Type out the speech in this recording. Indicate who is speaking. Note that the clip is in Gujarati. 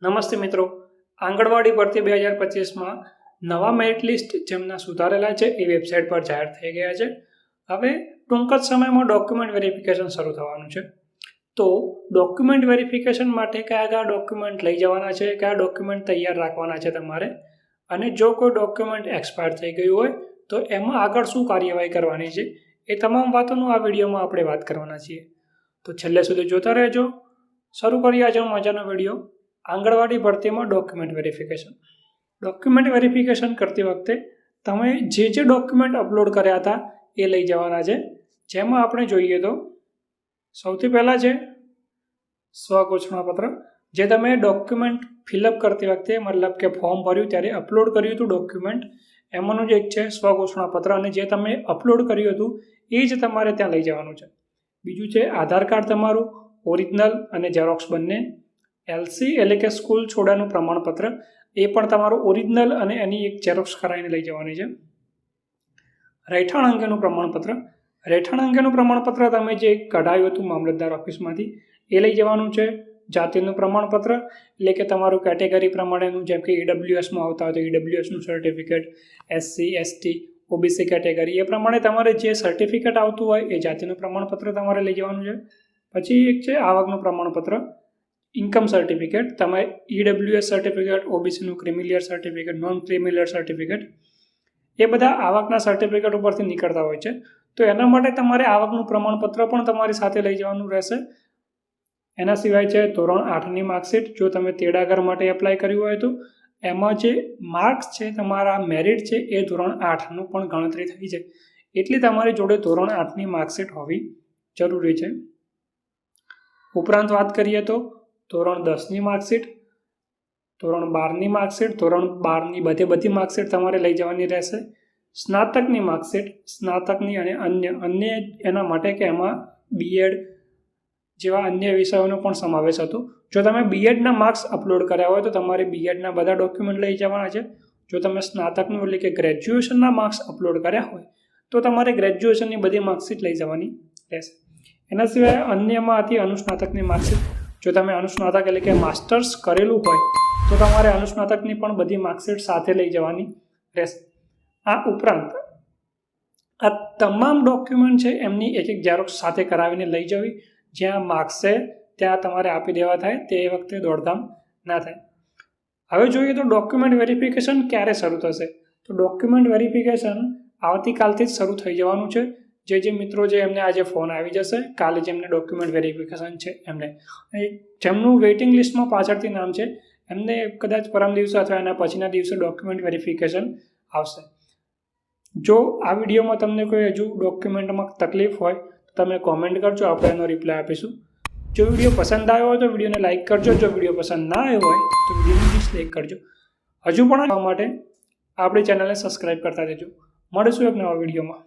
Speaker 1: નમસ્તે મિત્રો, આંગણવાડી ભરતી 2025માં નવા મેરિટ લિસ્ટ જેમના સુધારેલા છે એ વેબસાઇટ પર જાહેર થઈ ગયા છે. હવે ટૂંક જ સમયમાં ડોક્યુમેન્ટ વેરિફિકેશન શરૂ થવાનું છે. તો ડોક્યુમેન્ટ વેરિફિકેશન માટે કયા કયા ડોક્યુમેન્ટ લઈ જવાના છે, કયા ડોક્યુમેન્ટ તૈયાર રાખવાના છે તમારે, અને જો કોઈ ડોક્યુમેન્ટ એક્સપાયર થઈ ગયું હોય તો એમાં આગળ શું કાર્યવાહી કરવાની છે, એ તમામ વાતોનું આ વિડીયોમાં આપણે વાત કરવાના છીએ. તો છેલ્લે સુધી જોતા રહેજો. શરૂ કરીએ આજનો મજાનો વિડીયો. આંગણવાડી ભરતીમાં ડોક્યુમેન્ટ વેરિફિકેશન. ડોક્યુમેન્ટ વેરિફિકેશન કરતી વખતે તમે જે ડોક્યુમેન્ટ અપલોડ કર્યા હતા એ લઈ જવાના છે. જેમાં આપણે જોઈએ તો સૌથી પહેલાં છે સ્વઘોષણાપત્ર, જે તમે ડોક્યુમેન્ટ ફિલઅપ કરતી વખતે મતલબ કે ફોર્મ ભર્યું ત્યારે અપલોડ કર્યું હતું ડોક્યુમેન્ટ, એમાંનું જ એક છે સ્વઘોષણાપત્ર, અને જે તમે અપલોડ કર્યું હતું એ જ તમારે ત્યાં લઈ જવાનું છે. બીજું છે આધાર કાર્ડ તમારું ઓરિજિનલ અને ઝેરોક્સ બંને. એલસી એટલે કે સ્કૂલ છોડાનું પ્રમાણપત્ર, એ પણ તમારું ઓરિજિનલ અને એની એક ઝેરોક્સ કરાવીને લઈ જવાની છે. રહેઠાણ અંગેનું પ્રમાણપત્ર. રહેઠાણ અંગેનું પ્રમાણપત્ર તમે જે કઢાવ્યું હતું મામલતદાર ઓફિસમાંથી એ લઈ જવાનું છે. જાતિનું પ્રમાણપત્ર એટલે કે તમારું કેટેગરી પ્રમાણેનું, જેમ કે ઈડબ્લ્યુએસમાં આવતા હોય તો ઈડબ્લ્યુએસનું certificate, SC ST OBC category એ પ્રમાણે તમારે જે સર્ટિફિકેટ આવતું હોય એ જાતિનું પ્રમાણપત્ર તમારે લઈ જવાનું છે. પછી એક છે આવકનું પ્રમાણપત્ર, ઇન્કમ સર્ટિફિકેટ, તમે ઈડબ્લ્યુએસ સર્ટિફિકેટ, ઓબીસીનું creamy layer certificate, non creamy layer certificate, એ બધા આવકના સર્ટિફિકેટ ઉપરથી નીકળતા હોય છે. તો એના માટે તમારે આવકનું પ્રમાણપત્ર પણ તમારી સાથે લઈ જવાનું રહેશે. એના સિવાય છે ધોરણ 8ની માર્કશીટ, જો તમે તેડાગર માટે એપ્લાય કર્યું હોય તો એમાં જે માર્ક્સ છે, તમારા મેરિટ છે એ ધોરણ 8નું પણ ગણતરી થઈ છે, એટલી તમારી જોડે ધોરણ 8ની માર્કશીટ હોવી જરૂરી છે. ઉપરાંત વાત કરીએ તો ધોરણ 10ની માર્કશીટ, ધોરણ 12ની માર્કશીટ, ધોરણ 12ની બધી માર્કશીટ તમારે લઈ જવાની રહેશે. સ્નાતકની માર્કશીટ, સ્નાતકની અને અન્ય એના માટે કે એમાં બીએડ જેવા અન્ય વિષયોનો પણ સમાવેશ હતો. જો તમે બીએડના માર્ક્સ અપલોડ કર્યા હોય તો તમારે બીએડના બધા ડોક્યુમેન્ટ લઈ જવાના છે. જો તમે સ્નાતકનું એટલે કે ગ્રેજ્યુએશનના માર્ક્સ અપલોડ કર્યા હોય તો તમારે ગ્રેજ્યુએશનની બધી માર્કશીટ લઈ જવાની રહેશે. એના સિવાય અન્યમાં હતી અનુસ્નાતકની માર્કશીટ. જો તમે અનુસ્નાતક એટલે કે માસ્ટર્સ કરેલું હોય તો તમારે અનુસ્નાતકની પણ બધી માર્કશીટ સાથે લઈ જવાની રહેશે. આ ઉપરાંત આ તમામ ડોક્યુમેન્ટ છે એમની એક ઝેરોક્સ સાથે કરાવીને લઈ જવી. જ્યાં માર્ક્સ છે ત્યાં તમારે આપી દેવા થાય, તે વખતે દોડધામ ના થાય. હવે જોઈએ તો ડોક્યુમેન્ટ વેરિફિકેશન ક્યારે શરૂ થશે. તો ડોક્યુમેન્ટ વેરિફિકેશન આવતીકાલથી જ શરૂ થઈ જવાનું છે. જે મિત્રો છે એમને આજે ફોન આવી જશે, કાલે જેમને ડોક્યુમેન્ટ વેરિફિકેશન છે એમને, જેમનું વેઇટિંગ લિસ્ટમાં પાછળથી નામ છે એમને કદાચ પરમ દિવસે અથવા એના પછીના દિવસે ડોક્યુમેન્ટ વેરિફિકેશન આવશે. જો આ વિડીયોમાં તમને કોઈ હજુ ડોક્યુમેન્ટમાં તકલીફ હોય તો તમે કોમેન્ટ કરજો, આપણે એનો રિપ્લાય આપીશું. જો વિડીયો પસંદ આવ્યો હોય તો વિડીયોને લાઇક કરજો. જો વિડીયો પસંદ ના આવ્યો હોય તો વિડીયોને ડિસલાઇક કરજો. હજુ પણ આવવા માટે આપણી ચેનલને સબસ્ક્રાઈબ કરતા રહેજો. મળીશું એક નવા વિડીયોમાં.